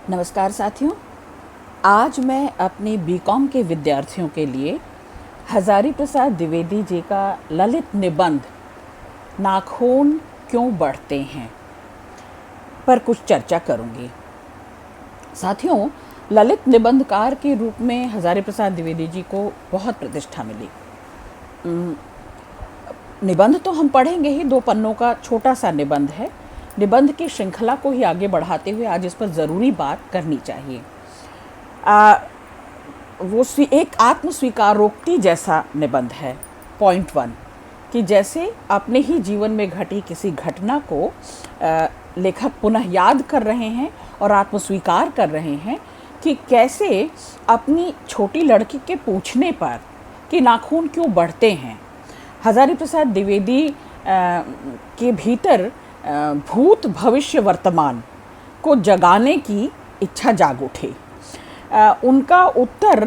नमस्कार साथियों। आज मैं अपने बीकॉम के विद्यार्थियों के लिए हजारी प्रसाद द्विवेदी जी का ललित निबंध नाखून क्यों बढ़ते हैं पर कुछ चर्चा करूंगी। साथियों, ललित निबंधकार के रूप में हजारी प्रसाद द्विवेदी जी को बहुत प्रतिष्ठा मिली। निबंध तो हम पढ़ेंगे ही, 2 पन्नों का छोटा सा निबंध है। निबंध की श्रृंखला को ही आगे बढ़ाते हुए आज इस पर ज़रूरी बात करनी चाहिए। वो एक आत्मस्वीकारोक्ति जैसा निबंध है। पॉइंट 1 कि जैसे अपने ही जीवन में घटी किसी घटना को लेखक पुनः याद कर रहे हैं और आत्मस्वीकार कर रहे हैं कि कैसे अपनी छोटी लड़की के पूछने पर कि नाखून क्यों बढ़ते हैं, हजारी प्रसाद द्विवेदी के भीतर भूत भविष्य वर्तमान को जगाने की इच्छा जाग उठी। उनका उत्तर,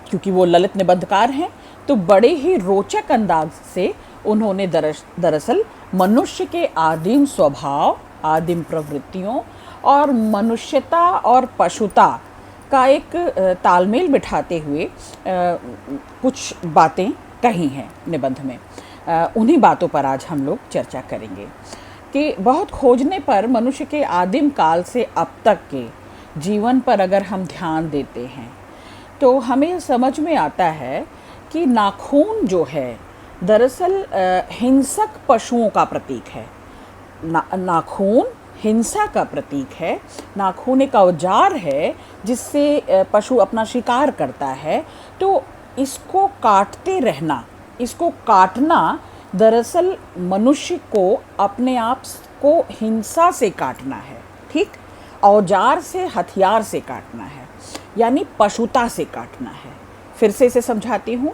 क्योंकि वो ललित निबंधकार हैं, तो बड़े ही रोचक अंदाज से उन्होंने दरअसल मनुष्य के आदिम स्वभाव, आदिम प्रवृत्तियों और मनुष्यता और पशुता का एक तालमेल बिठाते हुए कुछ बातें कही हैं निबंध में। उन्हीं बातों पर आज हम लोग चर्चा करेंगे कि बहुत खोजने पर मनुष्य के आदिम काल से अब तक के जीवन पर अगर हम ध्यान देते हैं तो हमें समझ में आता है कि नाखून जो है दरअसल हिंसक पशुओं का प्रतीक है। नाखून हिंसा का प्रतीक है। नाखून एक औजार है जिससे पशु अपना शिकार करता है। तो इसको काटते रहना, इसको काटना दरअसल मनुष्य को अपने आप को हिंसा से काटना है। ठीक, औजार से, हथियार से काटना है, यानी पशुता से काटना है। फिर से इसे समझाती हूँ।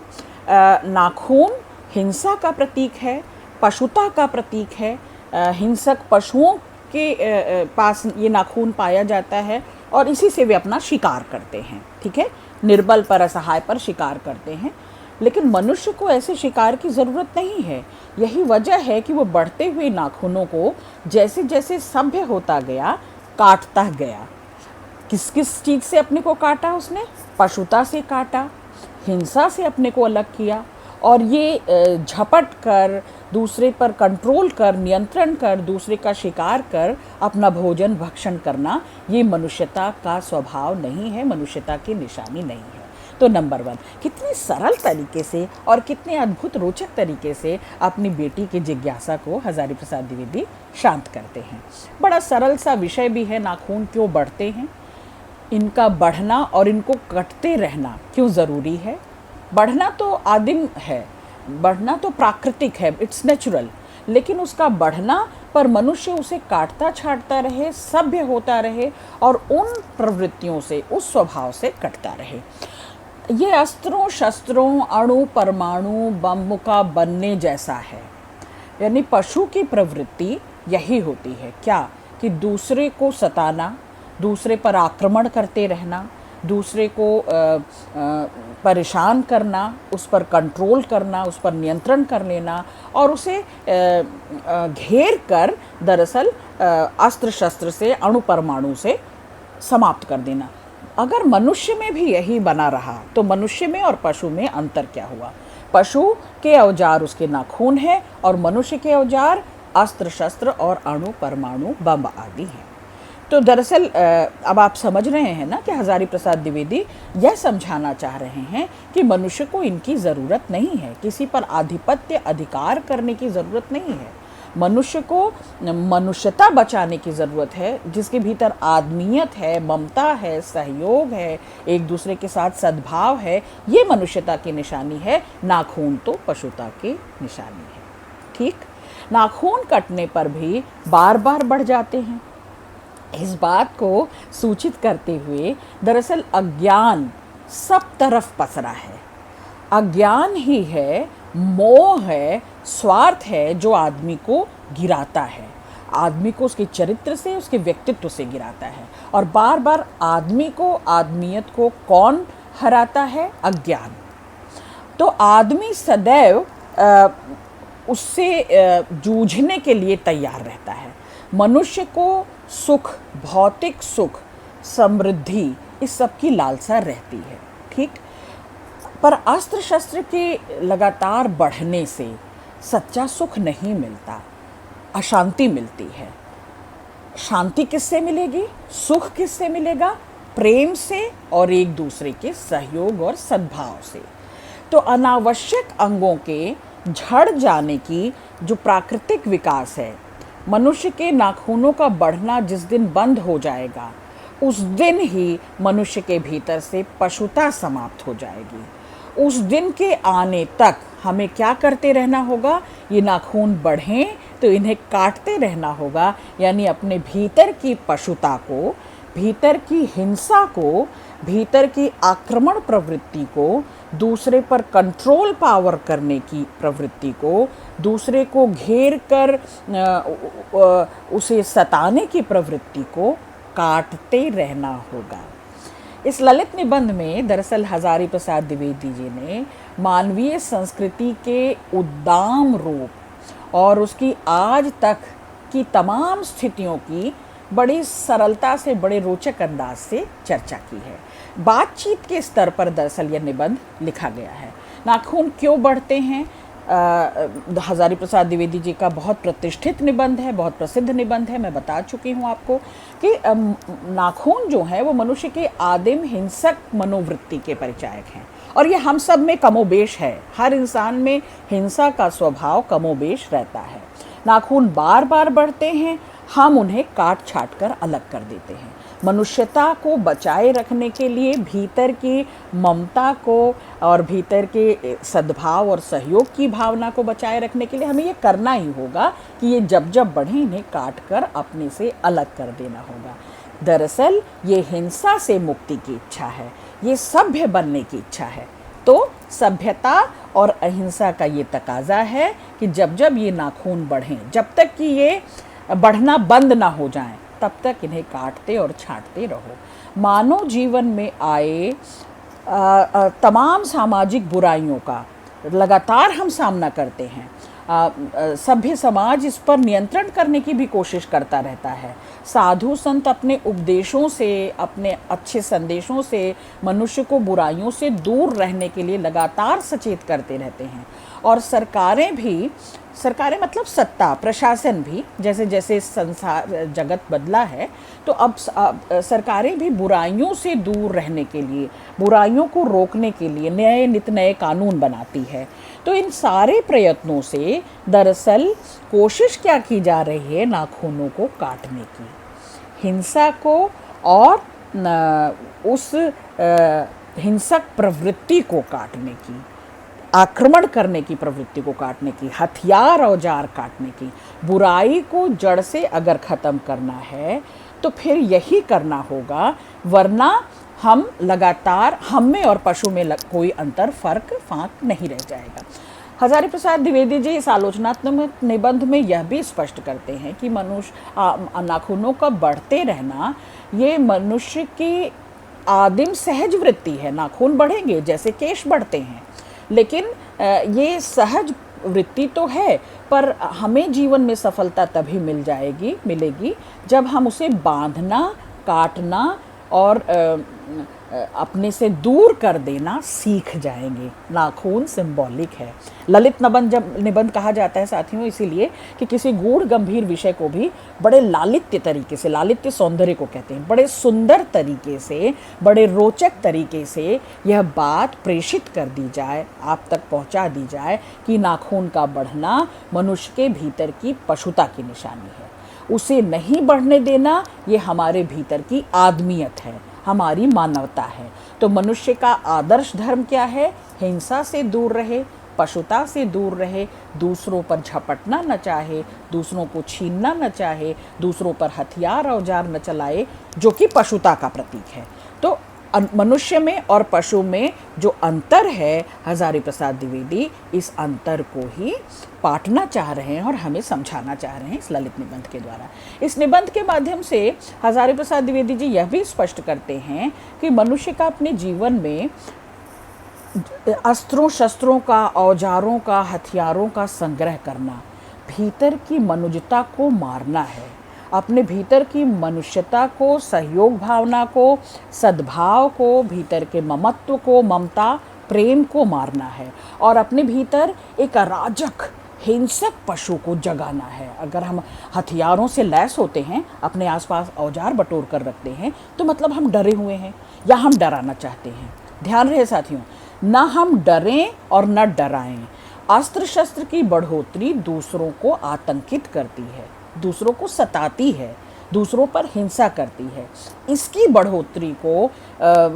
नाखून हिंसा का प्रतीक है, पशुता का प्रतीक है। हिंसक पशुओं के पास ये नाखून पाया जाता है और इसी से वे अपना शिकार करते हैं। ठीक है, निर्बल पर, असहाय पर शिकार करते हैं। लेकिन मनुष्य को ऐसे शिकार की ज़रूरत नहीं है। यही वजह है कि वो बढ़ते हुए नाखूनों को जैसे जैसे सभ्य होता गया काटता गया। किस किस चीज़ से अपने को काटा उसने? पशुता से काटा, हिंसा से अपने को अलग किया, और ये झपट कर, दूसरे पर कंट्रोल कर, नियंत्रण कर, दूसरे का शिकार कर अपना भोजन भक्षण करना, ये मनुष्यता का स्वभाव नहीं है, मनुष्यता की निशानी नहीं है। तो नंबर 1, कितनी सरल तरीके से और कितने अद्भुत रोचक तरीके से अपनी बेटी की जिज्ञासा को हजारी प्रसाद द्विवेदी शांत करते हैं। बड़ा सरल सा विषय भी है, नाखून क्यों बढ़ते हैं, इनका बढ़ना और इनको कटते रहना क्यों ज़रूरी है। बढ़ना तो आदिम है, बढ़ना तो प्राकृतिक है, इट्स नेचुरल, लेकिन उसका बढ़ना पर मनुष्य उसे काटता छाटता रहे, सभ्य होता रहे और उन प्रवृत्तियों से, उस स्वभाव से कटता रहे। ये अस्त्रों, शस्त्रों, अणु, परमाणु, बम का बनने जैसा है। यानी पशु की प्रवृत्ति यही होती है क्या, कि दूसरे को सताना, दूसरे पर आक्रमण करते रहना, दूसरे को परेशान करना, उस पर कंट्रोल करना, उस पर नियंत्रण कर लेना और उसे घेर कर दरअसल अस्त्र शस्त्र से, अणु परमाणु से समाप्त कर देना। अगर मनुष्य में भी यही बना रहा तो मनुष्य में और पशु में अंतर क्या हुआ? पशु के औजार उसके नाखून है और मनुष्य के औजार अस्त्र शस्त्र और अणु परमाणु बम आदि हैं। तो दरअसल अब आप समझ रहे हैं ना कि हजारी प्रसाद द्विवेदी यह समझाना चाह रहे हैं कि मनुष्य को इनकी ज़रूरत नहीं है, किसी पर आधिपत्य अधिकार करने की ज़रूरत नहीं है। मनुष्य को मनुष्यता बचाने की ज़रूरत है, जिसके भीतर आदमियत है, ममता है, सहयोग है, एक दूसरे के साथ सद्भाव है। ये मनुष्यता की निशानी है। नाखून तो पशुता की निशानी है। ठीक, नाखून कटने पर भी बार बार बढ़ जाते हैं। इस बात को सूचित करते हुए दरअसल अज्ञान सब तरफ पसरा है। अज्ञान ही है, मोह है, स्वार्थ है जो आदमी को गिराता है, आदमी को उसके चरित्र से, उसके व्यक्तित्व से गिराता है। और बार बार आदमी को, आदमियत को कौन हराता है? अज्ञान। तो आदमी सदैव उससे जूझने के लिए तैयार रहता है। मनुष्य को सुख, भौतिक सुख, समृद्धि, इस सब की लालसा रहती है, ठीक। पर अस्त्र शस्त्र के लगातार बढ़ने से सच्चा सुख नहीं मिलता, अशांति मिलती है। शांति किससे मिलेगी, सुख किससे मिलेगा? प्रेम से और एक दूसरे के सहयोग और सद्भाव से। तो अनावश्यक अंगों के झड़ जाने की जो प्राकृतिक विकास है, मनुष्य के नाखूनों का बढ़ना जिस दिन बंद हो जाएगा, उस दिन ही मनुष्य के भीतर से पशुता समाप्त हो जाएगी। उस दिन के आने तक हमें क्या करते रहना होगा? ये नाखून बढ़ें तो इन्हें काटते रहना होगा, यानी अपने भीतर की पशुता को, भीतर की हिंसा को, भीतर की आक्रमण प्रवृत्ति को, दूसरे पर कंट्रोल पावर करने की प्रवृत्ति को, दूसरे को घेर कर उसे सताने की प्रवृत्ति को काटते रहना होगा। इस ललित निबंध में दरअसल हजारी प्रसाद द्विवेदी जी ने मानवीय संस्कृति के उद्दाम रूप और उसकी आज तक की तमाम स्थितियों की बड़ी सरलता से, बड़े रोचक अंदाज से चर्चा की है। बातचीत के स्तर पर दरअसल यह निबंध लिखा गया है। नाखून क्यों बढ़ते हैं? हजारी प्रसाद द्विवेदी जी का बहुत प्रतिष्ठित निबंध है, बहुत प्रसिद्ध निबंध है। मैं बता चुकी हूँ आपको कि नाखून जो है वो मनुष्य के आदिम हिंसक मनोवृत्ति के परिचायक हैं, और ये हम सब में कमोबेश है। हर इंसान में हिंसा का स्वभाव कमोबेश रहता है। नाखून बार बार बढ़ते हैं, हम उन्हें काट छाट कर अलग कर देते हैं। मनुष्यता को बचाए रखने के लिए, भीतर की ममता को और भीतर के सद्भाव और सहयोग की भावना को बचाए रखने के लिए हमें ये करना ही होगा कि ये जब जब बढ़े इन्हें काट कर अपने से अलग कर देना होगा। दरअसल ये हिंसा से मुक्ति की इच्छा है, ये सभ्य बनने की इच्छा है। तो सभ्यता और अहिंसा का ये तकाजा है कि जब जब ये नाखून बढ़ें, जब तक कि ये बढ़ना बंद ना हो जाएं, तब तक इन्हें काटते और छांटते रहो। मानव जीवन में आए तमाम सामाजिक बुराइयों का लगातार हम सामना करते हैं। सभ्य समाज इस पर नियंत्रण करने की भी कोशिश करता रहता है। साधु संत अपने उपदेशों से, अपने अच्छे संदेशों से मनुष्य को बुराइयों से दूर रहने के लिए लगातार सचेत करते रहते हैं। और सरकारें मतलब सत्ता, प्रशासन भी, जैसे जैसे संसार जगत बदला है, तो अब सरकारें भी बुराइयों से दूर रहने के लिए, बुराइयों को रोकने के लिए नए नित नए कानून बनाती है। तो इन सारे प्रयत्नों से दरअसल कोशिश क्या की जा रही है? नाखूनों को काटने की, हिंसा को और उस हिंसक प्रवृत्ति को काटने की, आक्रमण करने की प्रवृत्ति को काटने की, हथियार औजार काटने की। बुराई को जड़ से अगर ख़त्म करना है तो फिर यही करना होगा, वरना हम लगातार, हम में और पशु में कोई अंतर, फर्क फाक नहीं रह जाएगा। हजारी प्रसाद द्विवेदी जी इस आलोचनात्मक निबंध में यह भी स्पष्ट करते हैं कि मनुष्य नाखूनों का बढ़ते रहना ये मनुष्य की आदिम सहज वृत्ति है। नाखून बढ़ेंगे जैसे केश बढ़ते हैं, लेकिन ये सहज वृत्ति तो है, पर हमें जीवन में सफलता तभी मिलेगी जब हम उसे बांधना, काटना और अपने से दूर कर देना सीख जाएंगे। नाखून सिंबॉलिक है। ललित निबंध कहा जाता है साथियों इसीलिए कि किसी गूढ़ गंभीर विषय को भी बड़े लालित्य तरीके से, लालित्य सौंदर्य को कहते हैं, बड़े सुंदर तरीके से, बड़े रोचक तरीके से यह बात प्रेषित कर दी जाए, आप तक पहुंचा दी जाए कि नाखून का बढ़ना मनुष्य के भीतर की पशुता की निशानी है। उसे नहीं बढ़ने देना ये हमारे भीतर की आदमियत है, हमारी मानवता है। तो मनुष्य का आदर्श धर्म क्या है? हिंसा से दूर रहे, पशुता से दूर रहे, दूसरों पर झपटना न चाहे, दूसरों को छीनना न चाहे, दूसरों पर हथियार औजार न चलाए, जो कि पशुता का प्रतीक है। तो मनुष्य में और पशु में जो अंतर है, हजारी प्रसाद द्विवेदी इस अंतर को ही पाटना चाह रहे हैं और हमें समझाना चाह रहे हैं इस ललित निबंध के द्वारा। इस निबंध के माध्यम से हजारी प्रसाद द्विवेदी जी यह भी स्पष्ट करते हैं कि मनुष्य का अपने जीवन में अस्त्रों शस्त्रों का, औजारों का, हथियारों का संग्रह करना, भीतर की मनुजता को मारना है। अपने भीतर की मनुष्यता को, सहयोग भावना को, सद्भाव को, भीतर के ममत्व को, ममता प्रेम को मारना है और अपने भीतर एक अराजक हिंसक पशु को जगाना है। अगर हम हथियारों से लैस होते हैं, अपने आसपास औजार बटोर कर रखते हैं, तो मतलब हम डरे हुए हैं या हम डराना चाहते हैं। ध्यान रहे साथियों, ना हम डरें और न डराएं। अस्त्र शस्त्र की बढ़ोतरी दूसरों को आतंकित करती है, दूसरों को सताती है, दूसरों पर हिंसा करती है। इसकी बढ़ोतरी को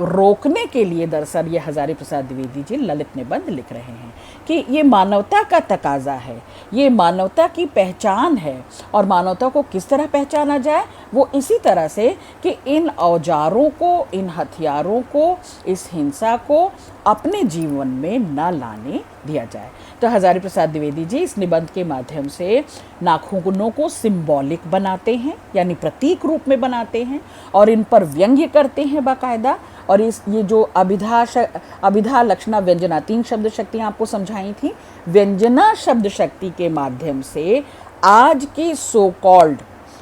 रोकने के लिए दरअसल ये हजारी प्रसाद द्विवेदी जी ललित निबंध लिख रहे हैं कि ये मानवता का तकाजा है, ये मानवता की पहचान है। और मानवता को किस तरह पहचाना जाए? वो इसी तरह से कि इन औजारों को, इन हथियारों को, इस हिंसा को अपने जीवन में न लाने दिया जाए। तो हजारी प्रसाद द्विवेदी जी इस निबंध के माध्यम से नाखूनों को सिंबॉलिक बनाते हैं, यानी प्रतीक रूप में बनाते हैं और इन पर व्यंग्य करते हैं बाकायदा। और ये जो अभिधा लक्षणा व्यंजना 3 शब्द शक्तियाँ आपको समझाई थी, व्यंजना शब्द शक्ति के माध्यम से आज की सो कॉल्ड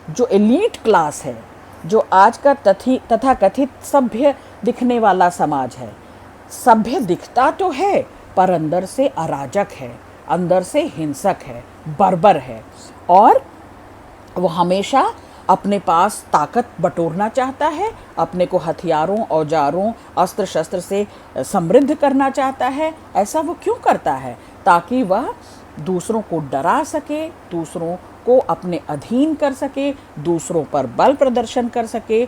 जो एलीट क्लास है, जो आज का तथाकथित सभ्य दिखने वाला समाज है, सभ्य दिखता तो है पर अंदर से अराजक है, अंदर से हिंसक है, बर्बर है और वो हमेशा अपने पास ताकत बटोरना चाहता है, अपने को हथियारों, औजारों, अस्त्र शस्त्र से समृद्ध करना चाहता है। ऐसा वो क्यों करता है? ताकि वह दूसरों को डरा सके, दूसरों को अपने अधीन कर सके, दूसरों पर बल प्रदर्शन कर सके।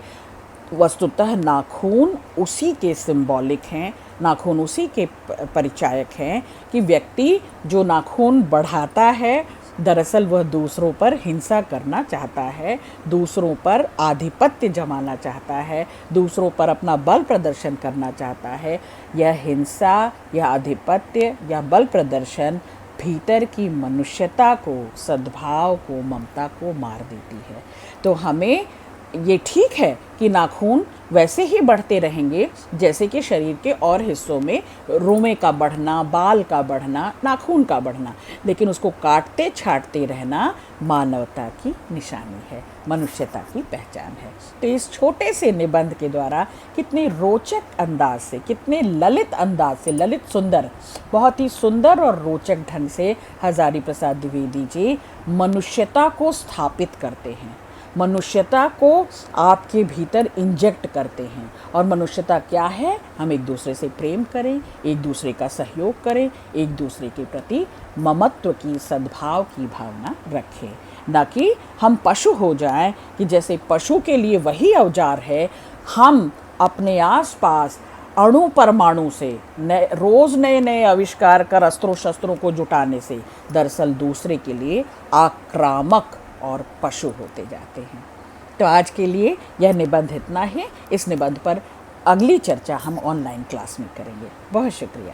वस्तुतः नाखून उसी के सिंबॉलिक हैं, नाखून उसी के परिचायक हैं कि व्यक्ति जो नाखून बढ़ाता है, दरअसल वह दूसरों पर हिंसा करना चाहता है, दूसरों पर आधिपत्य जमाना चाहता है, दूसरों पर अपना बल प्रदर्शन करना चाहता है। यह हिंसा या आधिपत्य या बल प्रदर्शन भीतर की मनुष्यता को, सद्भाव को, ममता को मार देती है। तो हमें ये ठीक है कि नाखून वैसे ही बढ़ते रहेंगे जैसे कि शरीर के और हिस्सों में रोमे का बढ़ना, बाल का बढ़ना, नाखून का बढ़ना, लेकिन उसको काटते छाटते रहना मानवता की निशानी है, मनुष्यता की पहचान है। तो इस छोटे से निबंध के द्वारा कितने रोचक अंदाज से, कितने ललित अंदाज से, ललित सुंदर, बहुत ही सुंदर और रोचक ढंग से हजारी प्रसाद द्विवेदी जी मनुष्यता को स्थापित करते हैं, मनुष्यता को आपके भीतर इंजेक्ट करते हैं। और मनुष्यता क्या है? हम एक दूसरे से प्रेम करें, एक दूसरे का सहयोग करें, एक दूसरे के प्रति ममत्व की, सद्भाव की भावना रखें, ना कि हम पशु हो जाएं कि जैसे पशु के लिए वही औजार है, हम अपने आसपास अणु परमाणु से रोज नए नए आविष्कार कर अस्त्रों शस्त्रों को जुटाने से दरअसल दूसरे के लिए आक्रामक और पशु होते जाते हैं। तो आज के लिए यह निबंध इतना है। इस निबंध पर अगली चर्चा हम ऑनलाइन क्लास में करेंगे। बहुत शुक्रिया।